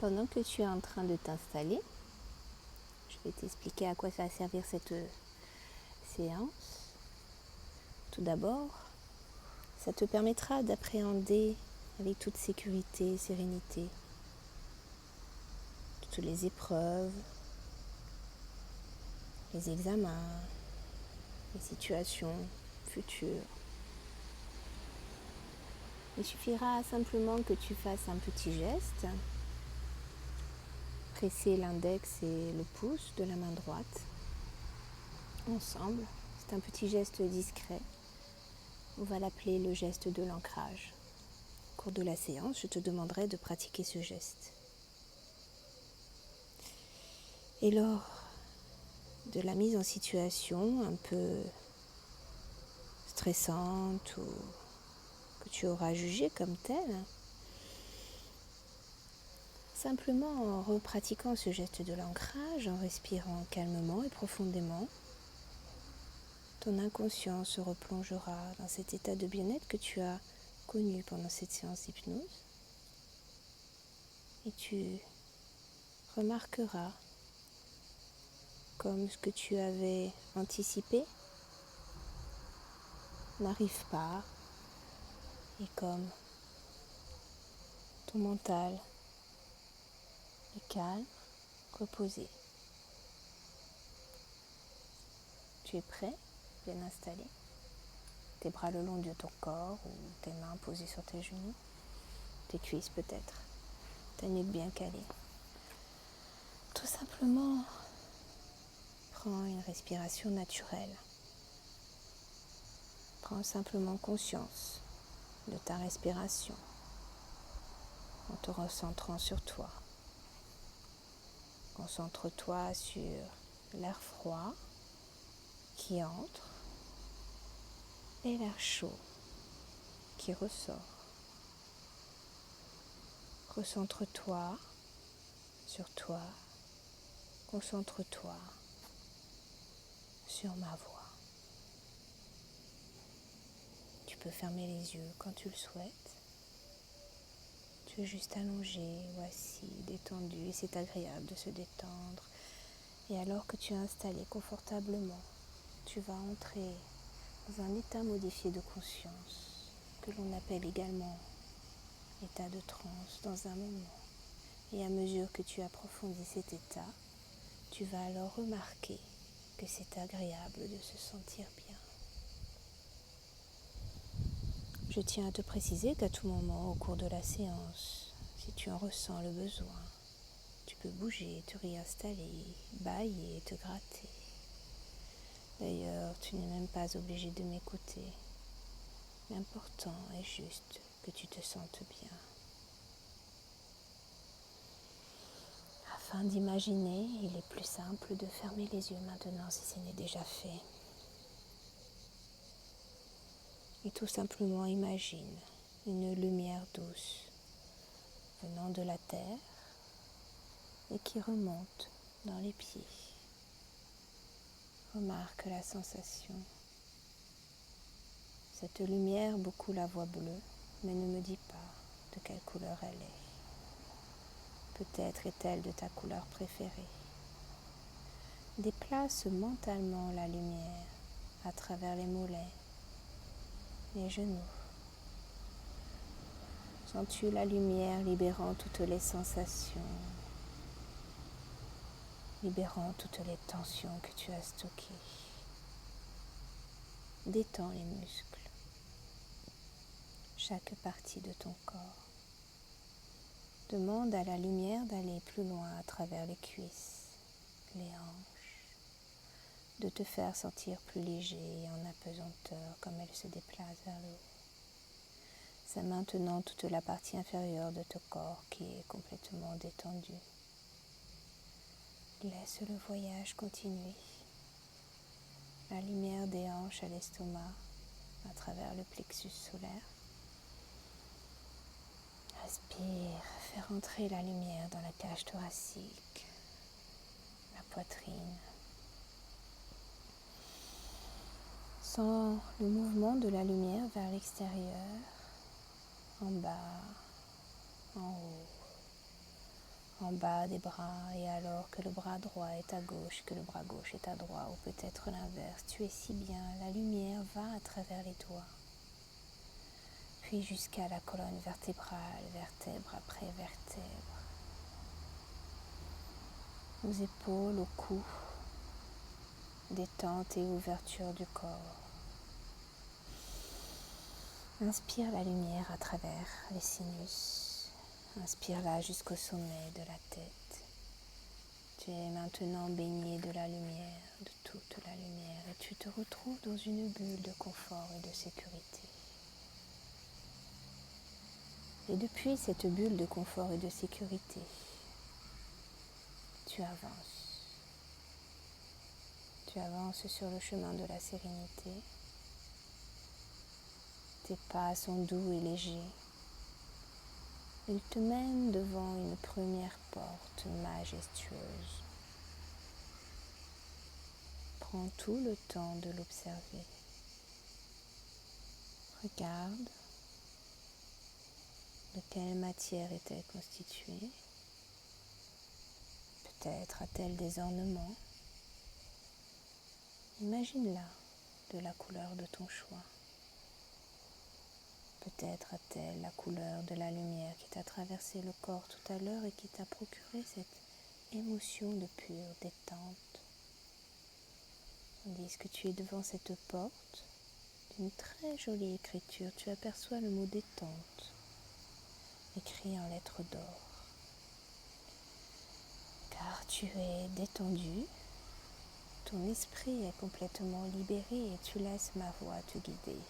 Pendant que tu es en train de t'installer, je vais t'expliquer à quoi va servir cette séance. Tout d'abord, ça te permettra d'appréhender avec toute sécurité et sérénité toutes les épreuves, les examens, les situations futures. Il suffira simplement que tu fasses un petit geste, presser l'index et le pouce de la main droite ensemble. C'est un petit geste discret. On va l'appeler le geste de l'ancrage. Au cours de la séance, je te demanderai de pratiquer ce geste. Et lors de la mise en situation un peu stressante ou que tu auras jugée comme telle, simplement en repratiquant ce geste de l'ancrage, en respirant calmement et profondément, ton inconscient se replongera dans cet état de bien-être que tu as connu pendant cette séance d'hypnose et tu remarqueras comme ce que tu avais anticipé n'arrive pas et comme ton mental est calme, reposé. Tu es prêt, bien installé, tes bras le long de ton corps ou tes mains posées sur tes genoux, tes cuisses peut-être, ta nuque bien calée. Tout simplement, prends une respiration naturelle. Prends simplement conscience de ta respiration en te recentrant sur toi. Concentre-toi sur l'air froid qui entre et l'air chaud qui ressort. Recentre-toi sur toi. Concentre-toi sur ma voix. Tu peux fermer les yeux quand tu le souhaites. Tu es juste allongé ou assis, détendu, et c'est agréable de se détendre. Et alors que tu es installé confortablement, tu vas entrer dans un état modifié de conscience, que l'on appelle également état de transe dans un moment. Et à mesure que tu approfondis cet état, tu vas alors remarquer que c'est agréable de se sentir bien. Je tiens à te préciser qu'à tout moment au cours de la séance, si tu en ressens le besoin, tu peux bouger, te réinstaller, bâiller, te gratter. D'ailleurs, tu n'es même pas obligé de m'écouter. L'important est juste que tu te sentes bien. Afin d'imaginer, il est plus simple de fermer les yeux maintenant si ce n'est déjà fait. Et tout simplement imagine une lumière douce venant de la terre et qui remonte dans les pieds. Remarque la sensation. Cette lumière, beaucoup la voient bleue, mais ne me dis pas de quelle couleur elle est. Peut-être est-elle de ta couleur préférée. Déplace mentalement la lumière à travers les mollets, les genoux. Sens-tu la lumière libérant toutes les sensations, libérant toutes les tensions que tu as stockées. Détends les muscles, chaque partie de ton corps. Demande à la lumière d'aller plus loin à travers les cuisses, les hanches, de te faire sentir plus léger et en apesanteur comme elle se déplace vers le haut. C'est maintenant toute la partie inférieure de ton corps qui est complètement détendue. Laisse le voyage continuer. La lumière des hanches à l'estomac, à travers le plexus solaire. Respire, fais rentrer la lumière dans la cage thoracique, la poitrine. Sens le mouvement de la lumière vers l'extérieur, en bas, en haut, en bas des bras, et alors que le bras droit est à gauche, que le bras gauche est à droite, ou peut-être l'inverse. Tu es si bien, la lumière va à travers les doigts, puis jusqu'à la colonne vertébrale, vertèbre après vertèbre, aux épaules, au cou, détente et ouverture du corps. Inspire la lumière à travers les sinus. Inspire-la jusqu'au sommet de la tête. Tu es maintenant baigné de la lumière, de toute la lumière, et tu te retrouves dans une bulle de confort et de sécurité. Et depuis cette bulle de confort et de sécurité, tu avances. Tu avances sur le chemin de la sérénité. Tes pas sont doux et légers. Ils te mènent devant une première porte majestueuse. Prends tout le temps de l'observer. Regarde de quelle matière est-elle constituée. Peut-être a-t-elle des ornements. Imagine-la de la couleur de ton choix. Peut-être a-t-elle la couleur de la lumière qui t'a traversé le corps tout à l'heure et qui t'a procuré cette émotion de pure détente. Tandis que tu es devant cette porte, d'une très jolie écriture, tu aperçois le mot détente, écrit en lettres d'or. Car tu es détendu, ton esprit est complètement libéré et tu laisses ma voix te guider.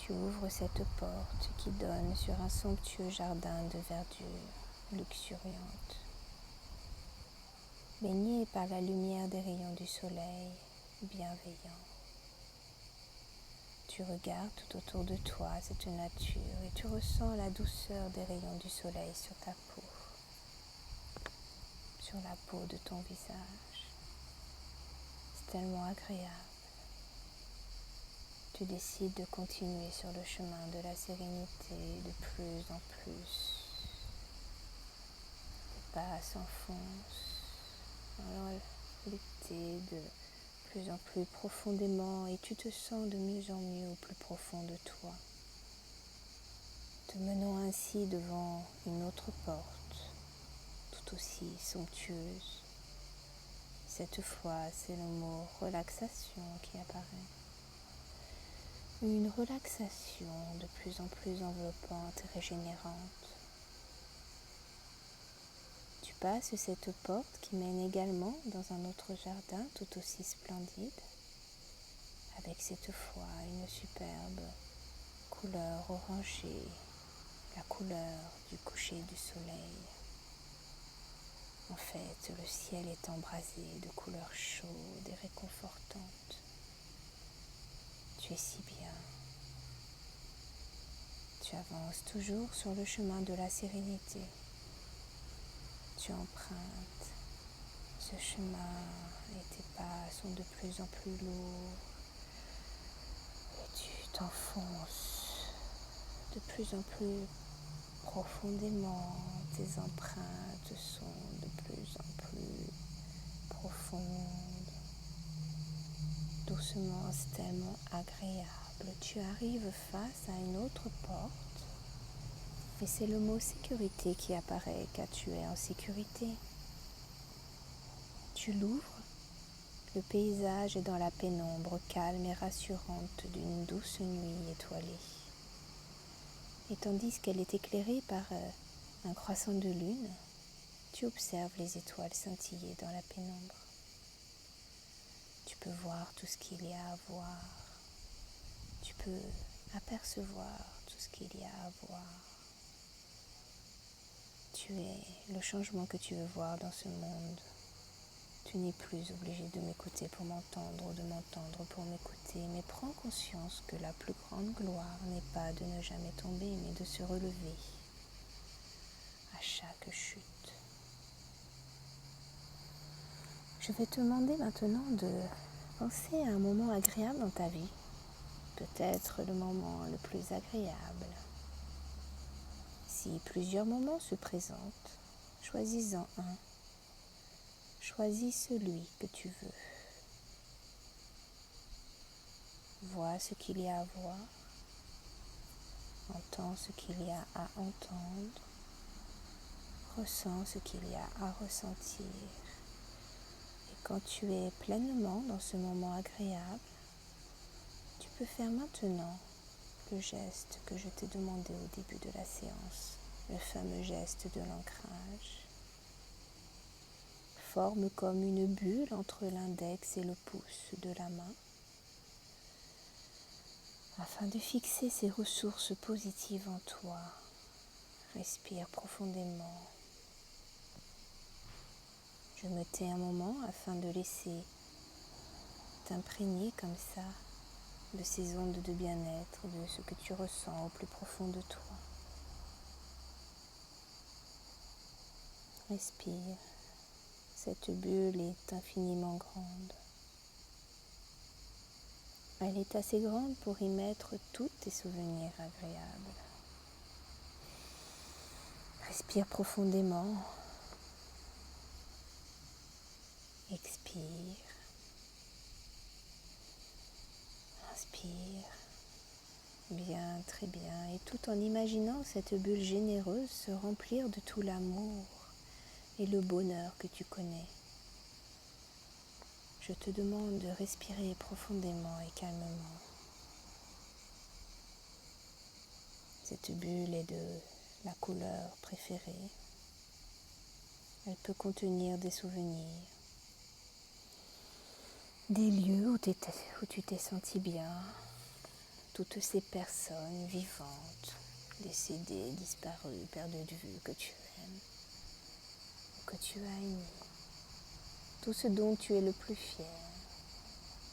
Tu ouvres cette porte qui donne sur un somptueux jardin de verdure luxuriante, baigné par la lumière des rayons du soleil bienveillant. Tu regardes tout autour de toi cette nature et tu ressens la douceur des rayons du soleil sur ta peau, sur la peau de ton visage. C'est tellement agréable. Tu décides de continuer sur le chemin de la sérénité de plus en plus. Tes pas s'enfoncent dans l'été de plus en plus profondément et tu te sens de mieux en mieux au plus profond de toi, te menant ainsi devant une autre porte, tout aussi somptueuse. Cette fois, c'est le mot relaxation qui apparaît. Une relaxation de plus en plus enveloppante et régénérante. Tu passes cette porte qui mène également dans un autre jardin tout aussi splendide, avec cette fois une superbe couleur orangée, la couleur du coucher du soleil. En fait, le ciel est embrasé de couleurs chaudes et réconfortantes. Tu es si bien. Tu avances toujours sur le chemin de la sérénité. Tu empruntes ce chemin et tes pas sont de plus en plus lourds. Et tu t'enfonces de plus en plus profondément. Tes empreintes sont de plus en plus profondes. Doucement, c'est tellement agréable. Tu arrives face à une autre porte et c'est le mot sécurité qui apparaît car tu es en sécurité. Tu l'ouvres, le paysage est dans la pénombre calme et rassurante d'une douce nuit étoilée. Et tandis qu'elle est éclairée par un croissant de lune, tu observes les étoiles scintiller dans la pénombre. Tu peux voir tout ce qu'il y a à voir. Tu peux apercevoir tout ce qu'il y a à voir. Tu es le changement que tu veux voir dans ce monde. Tu n'es plus obligé de m'écouter pour m'entendre ou de m'entendre pour m'écouter, mais prends conscience que la plus grande gloire n'est pas de ne jamais tomber, mais de se relever à chaque chute. Je vais te demander maintenant de penser à un moment agréable dans ta vie, peut-être le moment le plus agréable. Si plusieurs moments se présentent, choisis-en un. Choisis celui que tu veux. Vois ce qu'il y a à voir. Entends ce qu'il y a à entendre. Ressens ce qu'il y a à ressentir. Et quand tu es pleinement dans ce moment agréable, tu peux faire maintenant le geste que je t'ai demandé au début de la séance, le fameux geste de l'ancrage. Forme comme une bulle entre l'index et le pouce de la main afin de fixer ces ressources positives en toi. Respire profondément. Je me tais un moment afin de laisser t'imprégner comme ça de ces ondes de bien-être, de ce que tu ressens au plus profond de toi. Respire. Cette bulle est infiniment grande. Elle est assez grande pour y mettre tous tes souvenirs agréables. Respire profondément. Expire. Inspire. Bien, très bien. Et tout en imaginant cette bulle généreuse se remplir de tout l'amour et le bonheur que tu connais. Je te demande de respirer profondément et calmement. Cette bulle est de la couleur préférée. Elle peut contenir des souvenirs, des lieux où tu t'es senti bien, toutes ces personnes vivantes, décédées, disparues, perdues de vue que tu aimes, que tu as aimé, tout ce dont tu es le plus fier.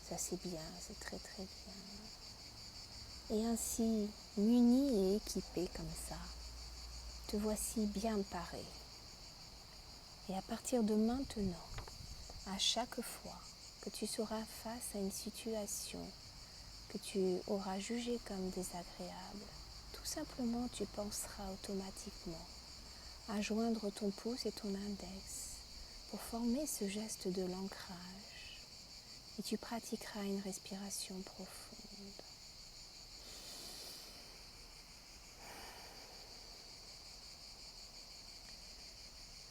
Ça c'est bien, c'est très très bien. Et ainsi, muni et équipé comme ça, te voici bien paré. Et à partir de maintenant, à chaque fois que tu seras face à une situation que tu auras jugée comme désagréable, tout simplement tu penseras automatiquement à joindre ton pouce et ton index pour former ce geste de l'ancrage et tu pratiqueras une respiration profonde.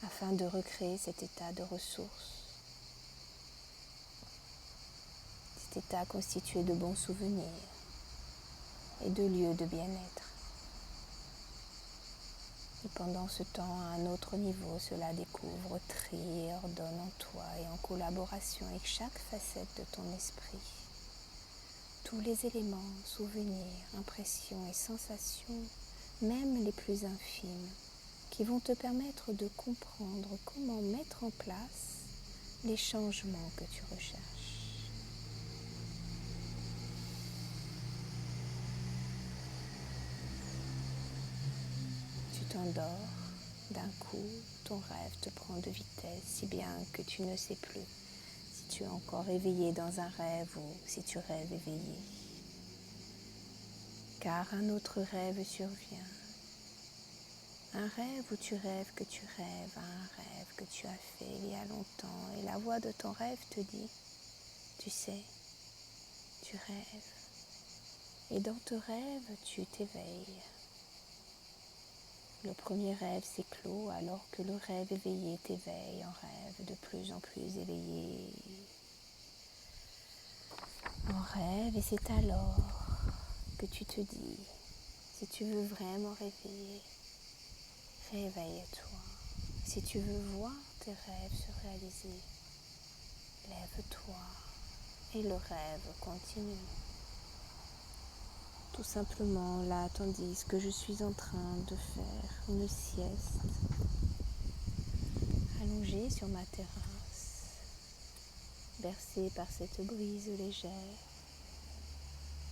Afin de recréer cet état de ressources, cet état constitué de bons souvenirs et de lieux de bien-être. Et pendant ce temps, à un autre niveau, cela découvre, trie et ordonne en toi et en collaboration avec chaque facette de ton esprit. Tous les éléments, souvenirs, impressions et sensations, même les plus infimes, qui vont te permettre de comprendre comment mettre en place les changements que tu recherches. Tu t'endors, d'un coup, ton rêve te prend de vitesse, si bien que tu ne sais plus si tu es encore éveillé dans un rêve ou si tu rêves éveillé. Car un autre rêve survient. Un rêve où tu rêves à un rêve que tu as fait il y a longtemps et la voix de ton rêve te dit, tu sais, tu rêves. Et dans ton rêve, tu t'éveilles. Le premier rêve s'éclot alors que le rêve éveillé t'éveille en rêve de plus en plus éveillé. En rêve, et c'est alors que tu te dis, si tu veux vraiment réveiller, réveille-toi. Si tu veux voir tes rêves se réaliser, lève-toi et le rêve continue. Tout simplement là, tandis que je suis en train de faire une sieste, allongée sur ma terrasse, bercée par cette brise légère,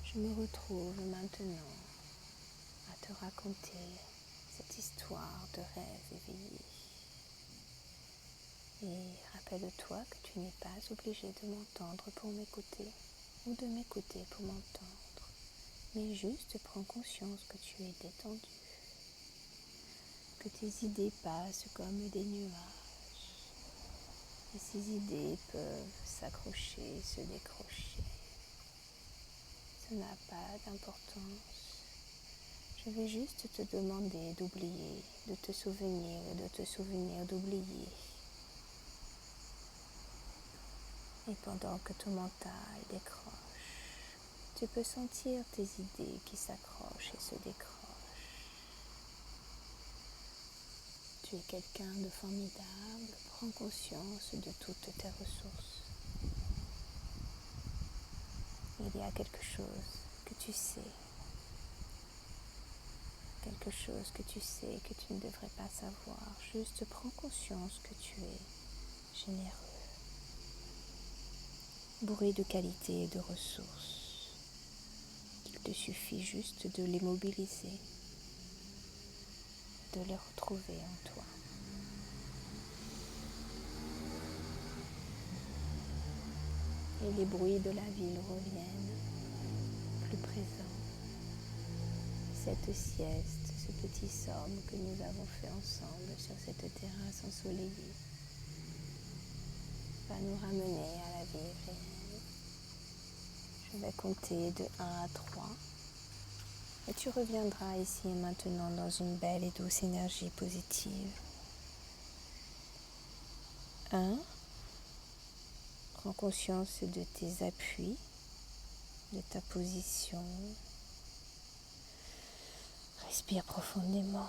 je me retrouve maintenant à te raconter cette histoire de rêve éveillé. Et rappelle-toi que tu n'es pas obligé de m'entendre pour m'écouter ou de m'écouter pour m'entendre, mais juste prends conscience que tu es détendu. que tes idées passent comme des nuages. Et ces idées peuvent s'accrocher, se décrocher. Ça n'a pas d'importance. Je vais juste te demander d'oublier, de te souvenir et de te souvenir d'oublier. Et pendant que ton mental décroche, tu peux sentir tes idées qui s'accrochent et se décrochent. Tu es quelqu'un de formidable, prends conscience de toutes tes ressources. Il y a quelque chose que tu sais, que tu ne devrais pas savoir. Juste prends conscience que tu es généreux, bourré de qualités et de ressources. Il te suffit juste de les mobiliser, de les retrouver en toi. Et les bruits de la ville reviennent, plus présents. Cette sieste, ce petit somme que nous avons fait ensemble sur cette terrasse ensoleillée va nous ramener à la vie réelle. Je vais compter de 1 à 3 et tu reviendras ici et maintenant dans une belle et douce énergie positive. 1. Prends conscience de tes appuis, de ta position. Respire profondément.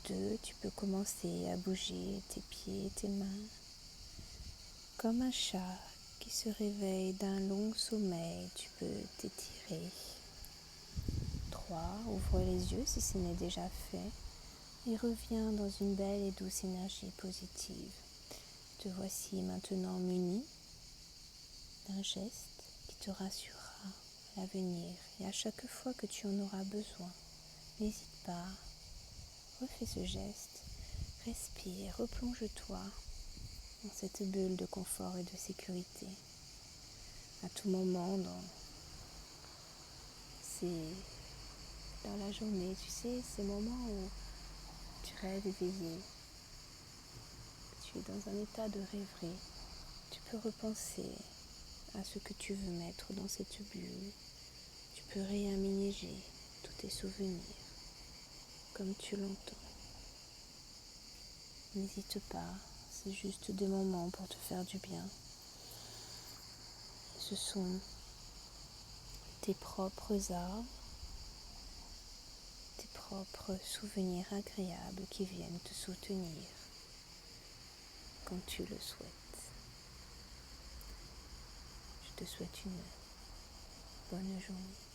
2. Tu peux commencer à bouger tes pieds et tes mains comme un chat qui se réveille d'un long sommeil. Tu peux t'étirer. 3. Ouvre les yeux si ce n'est déjà fait et reviens dans une belle et douce énergie positive. Te voici maintenant muni d'un geste qui te rassurera à l'avenir et à chaque fois que tu en auras besoin. N'hésite pas, refais ce geste, respire, replonge-toi dans cette bulle de confort et de sécurité. À tout moment dans la journée, tu sais, ces moments où tu rêves éveillé, tu es dans un état de rêverie, tu peux repenser à ce que tu veux mettre dans cette bulle. Tu peux réaménager tous tes souvenirs comme tu l'entends. N'hésite pas, c'est juste des moments pour te faire du bien. Ce sont tes propres arbres, tes propres souvenirs agréables qui viennent te soutenir quand tu le souhaites. Je te souhaite une bonne journée.